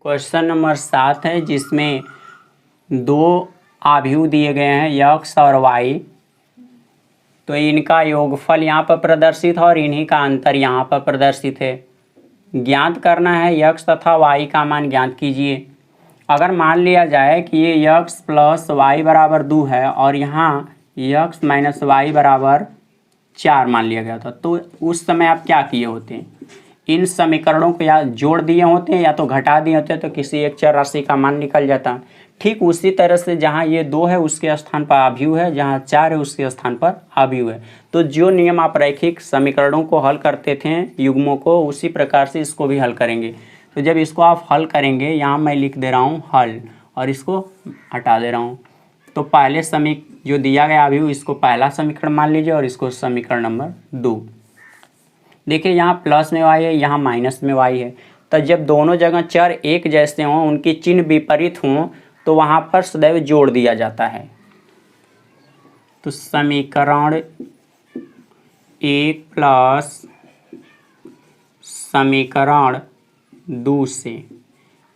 Question number 7 है जिसमें दो आव्यूह दिए गए हैं यक्स और वाई। तो इनका योगफल यहाँ पर प्रदर्शित है और इन्हीं का अंतर यहाँ पर प्रदर्शित है। ज्ञात करना है यक्स तथा वाई का मान ज्ञात कीजिए। अगर मान लिया जाए कि ये यक्स प्लस वाई बराबर 2 है और यहाँ यक्स माइनस वाई बराबर 4 मान लिया गया था, तो उस समय आप क्या किए होते? इन समीकरणों को या जोड़ दिए होते हैं या तो घटा दिए होते, तो किसी एक चर राशि का मान निकल जाता। ठीक उसी तरह से जहाँ ये 2 है उसके स्थान पर आव्यूह है, जहाँ 4 है उसके स्थान पर आव्यूह है। तो जो नियम आप रैखिक समीकरणों को हल करते थे युग्मों को, उसी प्रकार से इसको भी हल करेंगे। तो जब इसको आप हल करेंगे, यहाँ मैं लिख दे रहा हूँ हल और इसको हटा दे रहा हूँ। तो पहले जो दिया गया आव्यूह इसको पहला समीकरण मान लीजिए और इसको समीकरण नंबर 2। देखिए यहाँ प्लस में वाई है, यहाँ माइनस में वाई है। तो जब दोनों जगह चर एक जैसे हों, उनकी चिन्ह विपरीत हों, तो वहाँ पर सदैव जोड़ दिया जाता है। तो समीकरण 1 प्लस समीकरण 2 से,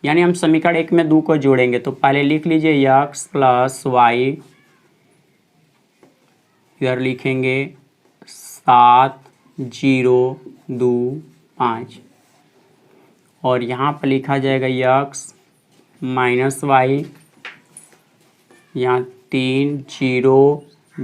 यानी हम समीकरण 1 में 2 को जोड़ेंगे। तो पहले लिख लीजिए यक्स प्लस वाई, इधर लिखेंगे 7 0 2 5 और यहाँ पर लिखा जाएगा यक्स माइनस वाई, यहाँ 3 0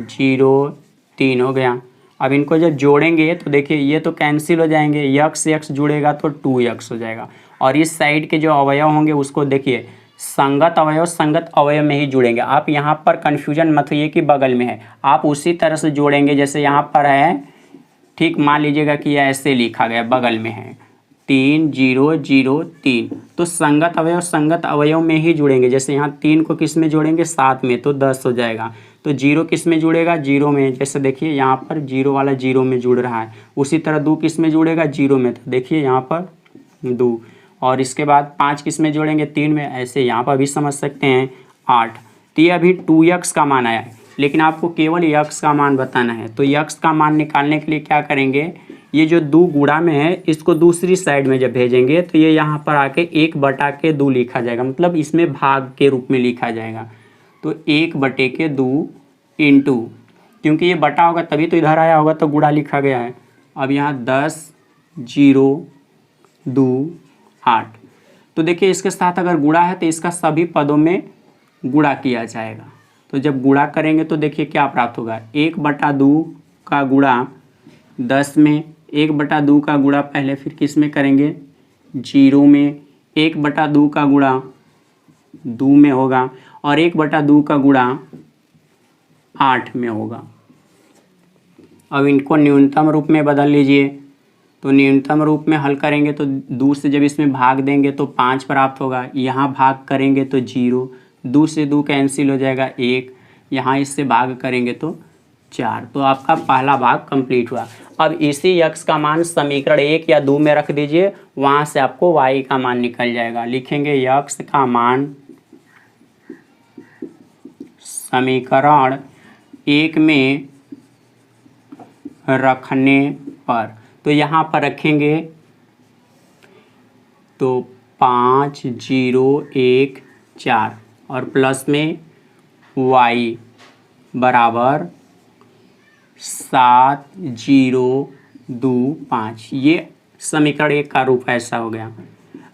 0 3 हो गया। अब इनको जब जोड़ेंगे तो देखिए ये तो कैंसिल हो जाएंगे, यक्स यक्स जुड़ेगा तो 2x हो जाएगा। और इस साइड के जो अवयव होंगे उसको देखिए संगत अवयव में ही जुड़ेंगे। आप यहाँ पर कन्फ्यूजन मत होइए कि बगल में है, आप उसी तरह से जोड़ेंगे जैसे यहाँ पर है। ठीक मान लीजिएगा कि यह ऐसे लिखा गया बगल में है 3 0 0 3, तो संगत अवयव में ही जुड़ेंगे। जैसे यहाँ 3 को किस में जोड़ेंगे 7 में, तो 10 हो जाएगा। तो 0 किस में जुड़ेगा 0 में, जैसे देखिए यहाँ पर 0 वाला 0 में जुड़ रहा है। उसी तरह 2 किस में जुड़ेगा 0 में, तो देखिए यहाँ पर 2। और इसके बाद 5 किस में जोड़ेंगे 3 में, ऐसे यहाँ पर भी समझ सकते हैं 8। तो ये अभी 2x का मान आया है, लेकिन आपको केवल यक्स का मान बताना है। तो यक्स का मान निकालने के लिए क्या करेंगे, ये जो 2 गुणा में है इसको दूसरी साइड में जब भेजेंगे तो ये यहाँ पर आके 1/2 लिखा जाएगा, मतलब इसमें भाग के रूप में लिखा जाएगा। तो 1/2 इंटू, क्योंकि ये बटा होगा तभी तो इधर आया होगा तो गुणा लिखा गया है। अब यहाँ 10 0 2 8। तो देखिए इसके साथ अगर गुणा है तो इसका सभी पदों में गुणा किया जाएगा। तो जब गुणा करेंगे तो देखिए क्या प्राप्त होगा, 1/2 का गुणा 10 में, 1/2 का गुणा पहले फिर किस में करेंगे 0 में, 1/2 का गुणा 2 में होगा और 1/2 का गुणा 8 में होगा। अब इनको न्यूनतम रूप में बदल लीजिए। तो न्यूनतम रूप में हल करेंगे तो 2 से जब इसमें भाग देंगे तो 5 प्राप्त होगा, यहाँ भाग करेंगे तो 0, 2 से 2 कैंसिल हो जाएगा 1, यहाँ इससे भाग करेंगे तो 4। तो आपका पहला भाग कंप्लीट हुआ। अब इसी यक्स का मान समीकरण 1 या 2 में रख दीजिए, वहाँ से आपको वाई का मान निकल जाएगा। लिखेंगे यक्स का मान समीकरण 1 में रखने पर, तो यहाँ पर रखेंगे तो 5 0 1 4 और प्लस में y बराबर 7 0 2 5। ये समीकरण 1 का रूप ऐसा हो गया।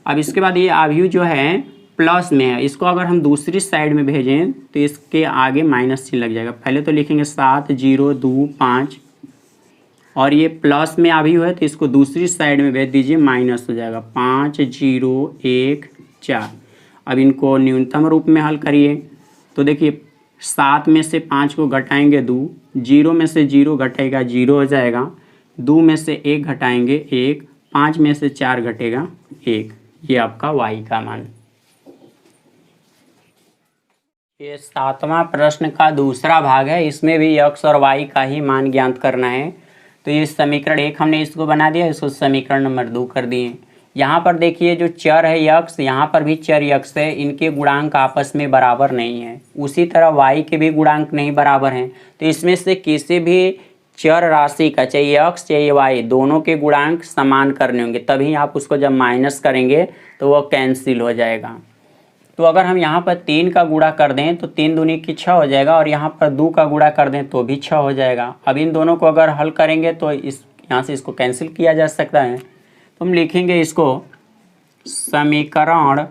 अब इसके बाद ये आव्यूह जो है प्लस में है, इसको अगर हम दूसरी साइड में भेजें तो इसके आगे माइनस चिन्ह लग जाएगा। पहले तो लिखेंगे 7 0 2 5 और ये प्लस में आव्यूह है तो इसको दूसरी साइड में भेज दीजिए, माइनस हो जाएगा 5 0 1 4। अब इनको न्यूनतम रूप में हल करिए। तो देखिए 7 में से 5 को घटाएंगे 2, 0 में से 0 घटेगा 0 हो जाएगा, 2 में से 1 घटाएंगे 1, 5 में से 4 घटेगा 1। ये आपका y का मान। ये 7वां प्रश्न का दूसरा भाग है, इसमें भी x और y का ही मान ज्ञात करना है। तो ये समीकरण 1 हमने इसको बना दिया, इसको समीकरण नंबर 2 कर दिए। यहाँ पर देखिए जो चर है यक्स, यहाँ पर भी चर यक्स है, इनके गुणांक आपस में बराबर नहीं है। उसी तरह y के भी गुणांक नहीं बराबर हैं। तो इसमें से किसी भी चर राशि का, चाहे x चाहे y, दोनों के गुणांक समान करने होंगे, तभी आप उसको जब माइनस करेंगे तो वो कैंसिल हो जाएगा। तो अगर हम यहाँ पर 3 का गुणा कर दें तो 3 दूनी की 6 हो जाएगा, और यहाँ पर 2 का गुणा कर दें तो भी 6 हो जाएगा। अब इन दोनों को अगर हल करेंगे तो इस यहाँ से इसको कैंसिल किया जा सकता है। तो हम लिखेंगे इसको समीकरण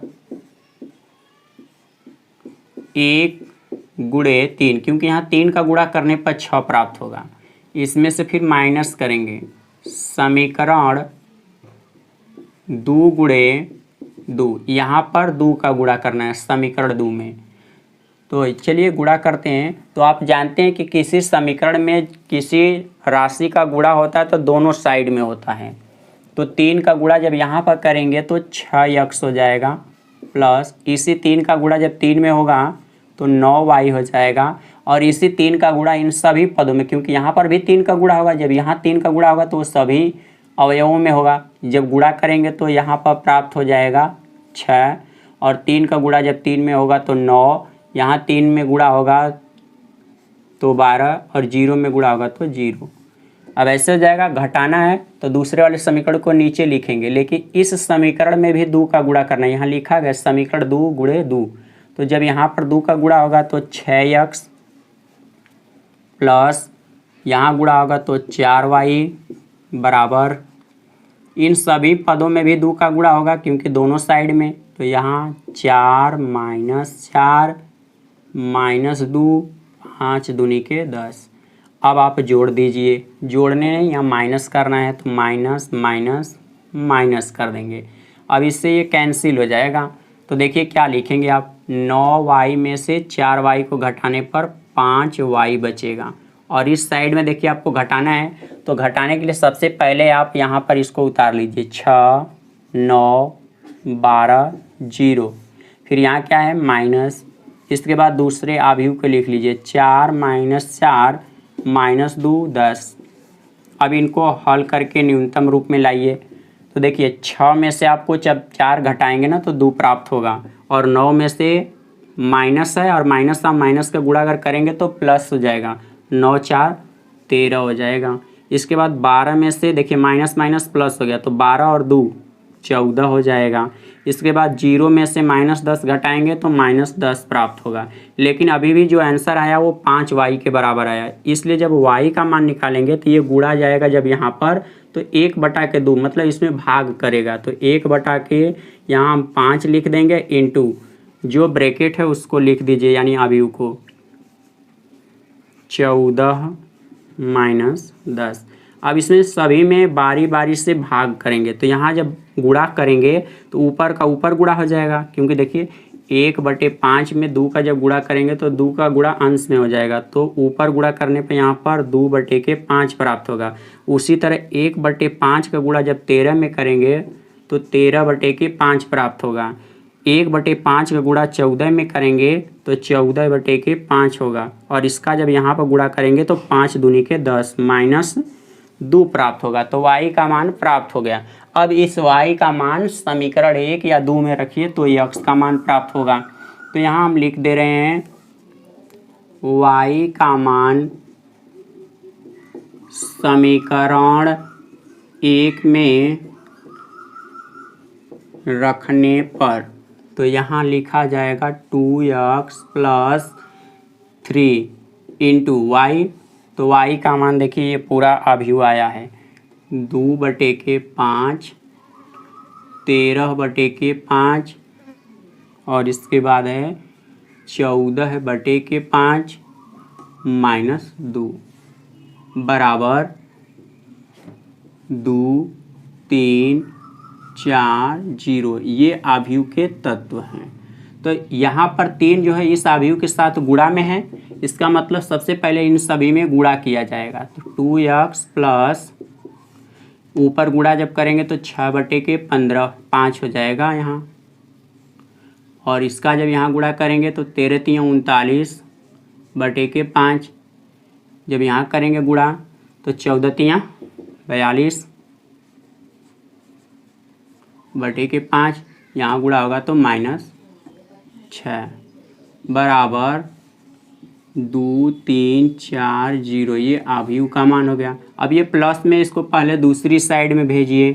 1 गुणे 3, क्योंकि यहाँ 3 का गुणा करने पर 6 प्राप्त होगा। इसमें से फिर माइनस करेंगे समीकरण 2 गुणे 2, यहाँ पर 2 का गुणा करना है समीकरण 2 में। तो चलिए गुणा करते हैं। तो आप जानते हैं कि किसी समीकरण में किसी राशि का गुणा होता है तो दोनों साइड में होता है। तो 3 का गुणा जब यहाँ पर करेंगे तो 6x हो जाएगा, प्लस इसी 3 का गुणा जब 3 में होगा तो 9y हो जाएगा, और इसी 3 का गुणा इन सभी पदों में, क्योंकि यहाँ पर भी 3 का गुणा होगा, जब यहाँ 3 का गुणा होगा तो सभी अवयवों में होगा। जब गुणा करेंगे तो यहाँ पर प्राप्त हो जाएगा 6, और 3 का गुणा जब 3 में होगा तो 9, यहाँ 3 में गुणा होगा तो 12, और 0 में गुणा होगा तो 0। अब ऐसे हो जाएगा। घटाना है तो दूसरे वाले समीकरण को नीचे लिखेंगे, लेकिन इस समीकरण में भी 2 का गुणा करना है। यहाँ लिखा गया समीकरण 2 गुणे 2, तो जब यहाँ पर 2 का गुणा होगा तो 6x, प्लस यहाँ गुणा होगा तो 4y बराबर, इन सभी पदों में भी 2 का गुणा होगा क्योंकि दोनों साइड में। तो यहाँ 4 - 4 -2, 5 दूनी के 10। अब आप जोड़ दीजिए, जोड़ने नहीं यहाँ माइनस करना है, तो माइनस माइनस माइनस कर देंगे। अब इससे ये कैंसिल हो जाएगा। तो देखिए क्या लिखेंगे आप, 9y में से 4y को घटाने पर 5y बचेगा। और इस साइड में देखिए आपको घटाना है, तो घटाने के लिए सबसे पहले आप यहाँ पर इसको उतार लीजिए, 6 9 12 0, फिर यहाँ क्या है माइनस। इसके बाद दूसरे अवयव को लिख लीजिए, 4 - 4 -2 10। अब इनको हल करके न्यूनतम रूप में लाइए। तो देखिए 6 में से आपको जब 4 घटाएंगे ना तो 2 प्राप्त होगा, और 9 में से माइनस है, और माइनस का माइनस का गुणा अगर करेंगे तो प्लस हो जाएगा, 9 4 13 हो जाएगा। इसके बाद 12 में से देखिए माइनस माइनस प्लस हो गया, तो 12 और 2 14 हो जाएगा। इसके बाद 0 में से -10 घटाएंगे तो -10 प्राप्त होगा, लेकिन अभी भी जो आंसर आया वो 5y के बराबर आया। इसलिए जब y का मान निकालेंगे तो ये गुणा जाएगा जब यहाँ पर, तो 1/2 मतलब इसमें भाग करेगा, तो 1/, यहाँ हम 5 लिख देंगे, इंटू जो ब्रैकेट है उसको लिख दीजिए, यानी अवयव को 14 - 10। अब इसमें सभी में बारी बारी से भाग करेंगे, तो यहाँ जब गुणा करेंगे तो ऊपर का ऊपर गुणा हो जाएगा, क्योंकि देखिए 1/5 में 2 का जब गुणा करेंगे तो 2 का गुणा अंश में हो जाएगा, तो ऊपर गुणा करने पर यहाँ पर 2/5 प्राप्त होगा। उसी तरह 1/5 का गुणा जब 13 में करेंगे तो 13/5 प्राप्त होगा। 1/5 का गुणा 14 में करेंगे तो 14/5 होगा, और इसका जब यहाँ पर गुणा करेंगे तो 5 दूनी के 10 -2 प्राप्त होगा। तो y का मान प्राप्त हो गया। अब इस y का मान समीकरण 1 या 2 में रखिए तो x का मान प्राप्त होगा। तो यहाँ हम लिख दे रहे हैं y का मान समीकरण 1 में रखने पर, तो यहाँ लिखा जाएगा 2x + 3 × y। तो y का मान देखिए ये पूरा अवयव आया है, 2/5 13/5, और इसके बाद है 14/5 -2 बराबर 2 3 4 0। ये अवयव के तत्व हैं। तो यहाँ पर 3 जो है इस अवयव के साथ गुणा में है, इसका मतलब सबसे पहले इन सभी में गुणा किया जाएगा। तो 2x प्लस ऊपर गुणा जब करेंगे तो 6/15 5 हो जाएगा यहाँ, और इसका जब यहाँ गुणा करेंगे तो 13 × 39/5, जब यहाँ करेंगे गुणा तो 14 × 42/5, यहाँ गुणा होगा तो -6 बराबर 2 3 4 0, ये अवयव का मान हो गया। अब ये प्लस में इसको पहले दूसरी साइड में भेजिए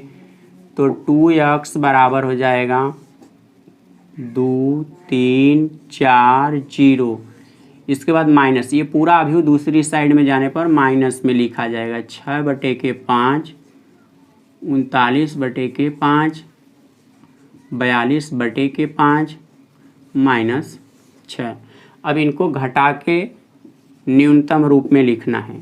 तो 2x बराबर हो जाएगा 2 3 4 0। इसके बाद माइनस, ये पूरा अवयव दूसरी साइड में जाने पर माइनस में लिखा जाएगा 6/5, 39/5, 42/5 माइनस 6। अब इनको घटा के न्यूनतम रूप में लिखना है।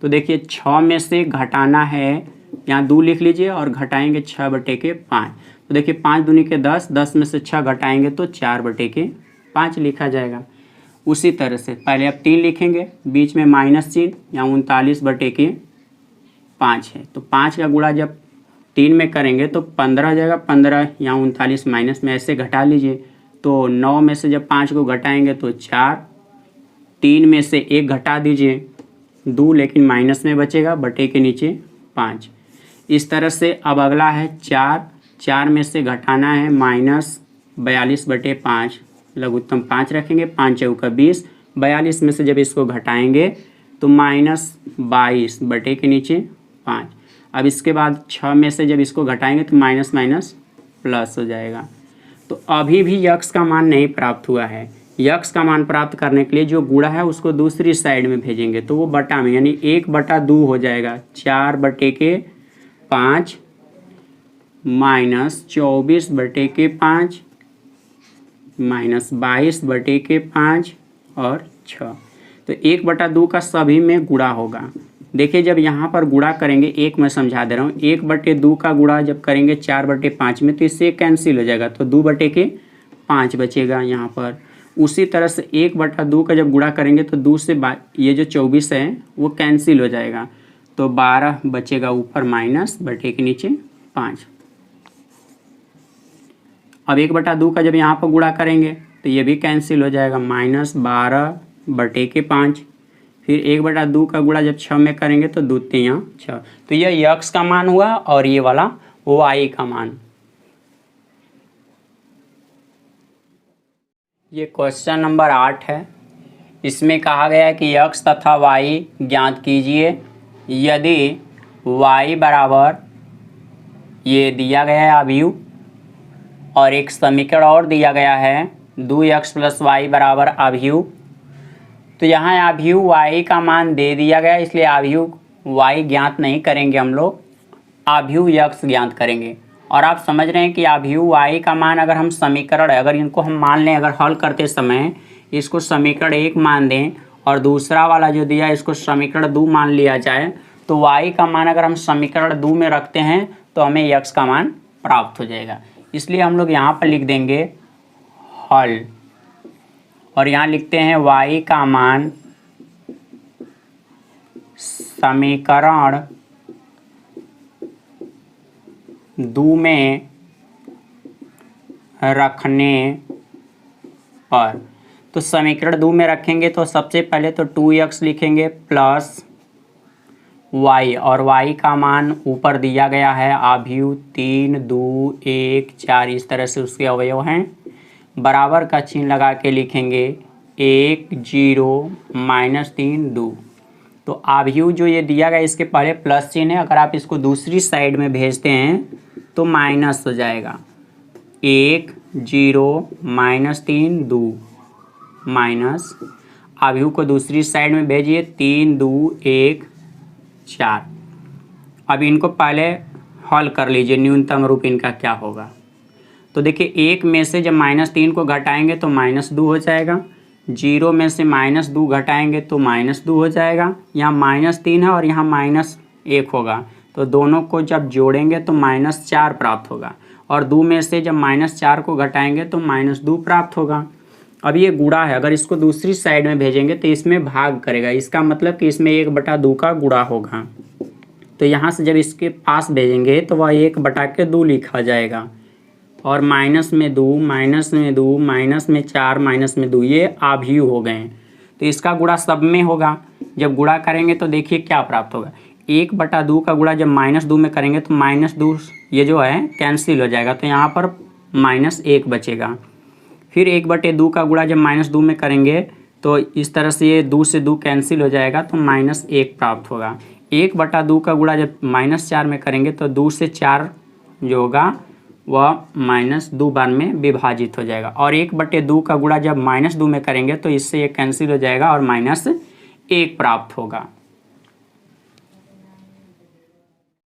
तो देखिए 6 में से घटाना है, यहाँ 2 लिख लीजिए और घटाएंगे 6/5। तो देखिए 5 दूनी के 10, 10 में से 6 घटाएंगे तो 4/5 लिखा जाएगा। उसी तरह से पहले आप 3 लिखेंगे, बीच में माइनस चिन्ह, यहाँ 39/5 है। तो 5 का गुणा जब 3 में करेंगे तो 15 हो जाएगा, 15 यहाँ 39 माइनस में ऐसे घटा लीजिए। तो 9 में से जब 5 को घटाएंगे तो 4, 3 में से 1 घटा दीजिए 2, लेकिन माइनस में बचेगा, बटे के नीचे 5। इस तरह से अब अगला है 4 में से घटाना है -42/5, लघुत्तम 5 रखेंगे, 5 चौका 20, 42 में से जब इसको घटाएंगे तो -22 बटे के नीचे 5। अब इसके बाद 6 में से जब इसको घटाएंगे तो माइनस प्लस हो जाएगा। तो अभी भी यक्स का मान नहीं प्राप्त हुआ है। यक्स का मान प्राप्त करने के लिए जो गुणा है उसको दूसरी साइड में भेजेंगे तो वो बटा में, यानी 1/2 हो जाएगा, 4/5 -24/5 -22/5 और 6। तो 1/2 का सभी में गुणा होगा। देखिए जब यहाँ पर गुणा करेंगे, एक मैं समझा दे रहा हूँ, 1/2 का गुणा जब करेंगे 4/5 में तो इससे कैंसिल हो जाएगा, तो 2/5 बचेगा यहाँ पर। उसी तरह से 1/2 का जब गुणा करेंगे तो 2 से ये जो 24 है वो कैंसिल हो जाएगा, तो 12 बचेगा ऊपर माइनस, बटे के नीचे 5। अब 1/2 का जब यहाँ पर गुणा करेंगे तो ये भी कैंसिल हो जाएगा, -12/5। फिर 1/2 का गुणा जब 6 में करेंगे तो 2 3 6। तो यह यक्स का मान हुआ और ये वाला वाई का मान। ये क्वेश्चन नंबर 8 है। इसमें कहा गया है कि यक्स तथा वाई ज्ञात कीजिए यदि वाई बराबर, ये दिया गया है अवयव, और एक समीकरण और दिया गया है 2x + y बराबर अवयव। तो यहाँ अवयव y का मान दे दिया गया, इसलिए अवयव y ज्ञात नहीं करेंगे हम लोग, अवयव x ज्ञात करेंगे। और आप समझ रहे हैं कि अवयव y का मान अगर हम समीकरण, अगर इनको हम मान लें, अगर हल करते समय इसको समीकरण 1 मान दें और दूसरा वाला जो दिया इसको समीकरण 2 मान लिया जाए, तो y का मान अगर हम समीकरण 2 में रखते हैं तो हमें x का मान प्राप्त हो जाएगा। इसलिए हम लोग यहाँ पर लिख देंगे हल, और यहाँ लिखते हैं y का मान समीकरण 2 में रखने पर। तो समीकरण 2 में रखेंगे तो सबसे पहले तो 2x लिखेंगे प्लस y, और y का मान ऊपर दिया गया है अवयव 3 2 1 4, इस तरह से उसके अवयव हैं। बराबर का चिन्ह लगा के लिखेंगे 1 0 -3 2। तो अवयव जो ये दिया गया इसके पहले प्लस चिन्ह है, अगर आप इसको दूसरी साइड में भेजते हैं तो माइनस हो जाएगा, 1 0 -3 2 माइनस, अवयव को दूसरी साइड में भेजिए 3 2 1 4। अब इनको पहले हल कर लीजिए, न्यूनतम रूप इनका क्या होगा। तो देखिए 1 में से जब -3 को घटाएंगे तो -2 हो जाएगा, 0 में से -2 घटाएंगे तो -2 हो जाएगा, यहाँ -3 है और यहाँ -1 होगा, तो दोनों को जब जोड़ेंगे तो -4 प्राप्त होगा, और 2 में से जब -4 को घटाएंगे तो -2 प्राप्त होगा। अब ये गुणा है, अगर इसको दूसरी साइड में भेजेंगे तो इसमें भाग करेगा, इसका मतलब कि इसमें 1/2 का गुणा होगा। तो यहाँ से जब इसके पास भेजेंगे तो वह 1/2 लिखा जाएगा, और माइनस में 2 माइनस में 2 माइनस में 4 माइनस में 2, ये अवयव हो गए। तो इसका गुणा सब में होगा, जब गुणा करेंगे तो देखिए क्या प्राप्त होगा, 1/2 का गुणा जब -2 में करेंगे तो -2 ये जो है कैंसिल हो जाएगा, तो यहाँ पर -1 बचेगा। फिर 1/2 का गुणा जब -2 में करेंगे तो इस तरह से ये 2 से 2 कैंसिल हो जाएगा तो -1 प्राप्त होगा। 1/2 का गुणा जब -4 में करेंगे तो 2 से 4 जो होगा वह -2 बार में विभाजित हो जाएगा, और 1/2 का गुणा जब -2 में करेंगे तो इससे ये कैंसिल हो जाएगा और -1 प्राप्त होगा।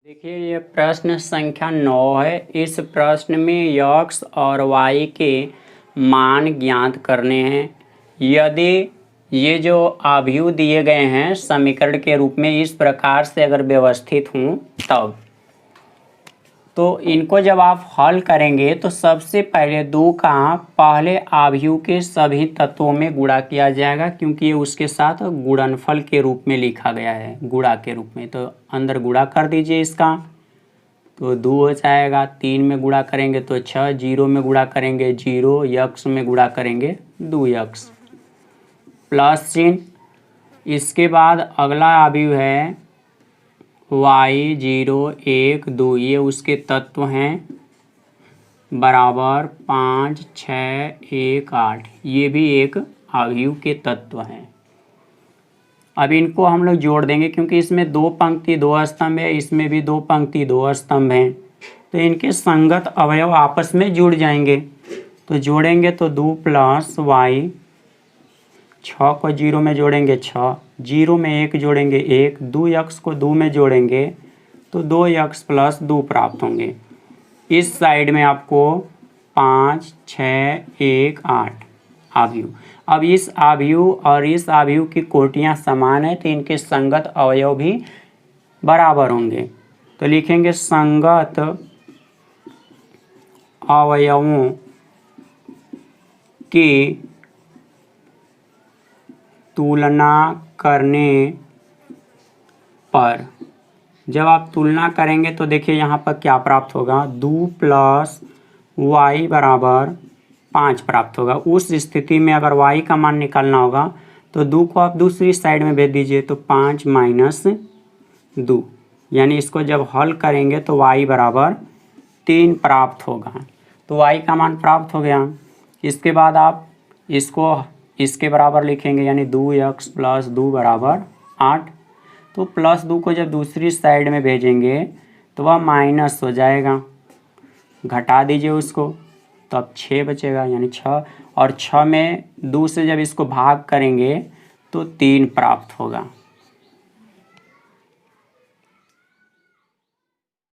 देखिए ये प्रश्न संख्या 9 है। इस प्रश्न में x और y के मान ज्ञात करने हैं। यदि ये जो अवयव दिए गए हैं समीकरण के रूप में इस प्रकार से अगर व्यवस्थित हों तब तो इनको जब आप हल करेंगे तो सबसे पहले 2 का पहले अवयव के सभी तत्वों में गुणा किया जाएगा, क्योंकि ये उसके साथ गुणनफल के रूप में लिखा गया है, गुणा के रूप में। तो अंदर गुणा कर दीजिए इसका, तो 2 हो जाएगा। 3 में गुणा करेंगे तो 6, 0 में गुणा करेंगे 0, x में गुणा करेंगे 2x, प्लस चिन्ह। इसके बाद अगला अवयव है y 0 1 2, ये उसके तत्व हैं, बराबर 5 6 1 8, ये भी एक अवयव के तत्व हैं। अब इनको हम लोग जोड़ देंगे, क्योंकि इसमें 2 पंक्ति 2 स्तंभ है, इसमें भी 2 पंक्ति 2 स्तंभ हैं, तो इनके संगत अवयव आपस में जुड़ जाएंगे। तो जोड़ेंगे तो 2 + y, 6 को 0 में जोड़ेंगे 6, 0 में 1 जोड़ेंगे 1, 2x को 2 में जोड़ेंगे तो 2x + 2 प्राप्त होंगे। इस साइड में आपको 5 6 1 8 अवयव। अब इस अवयव और इस अवयव की कोटियां समान है तो इनके संगत अवयव भी बराबर होंगे। तो लिखेंगे संगत अवयवों की तुलना करने पर, जब आप तुलना करेंगे तो देखिए यहाँ पर क्या प्राप्त होगा, 2 + y = 5 प्राप्त होगा। उस स्थिति में अगर y का मान निकालना होगा तो 2 को आप दूसरी साइड में भेज दीजिए, तो 5 - 2, यानी इसको जब हल करेंगे तो y = 3 प्राप्त होगा। तो y का मान प्राप्त हो गया। इसके बाद आप इसको इसके बराबर लिखेंगे, यानी 2x + 2 = 8। तो +2 को जब दूसरी साइड में भेजेंगे तो वह माइनस हो जाएगा, घटा दीजिए उसको, तो अब 6 बचेगा, यानी 6, और 6 में 2 से जब इसको भाग करेंगे तो 3 प्राप्त होगा।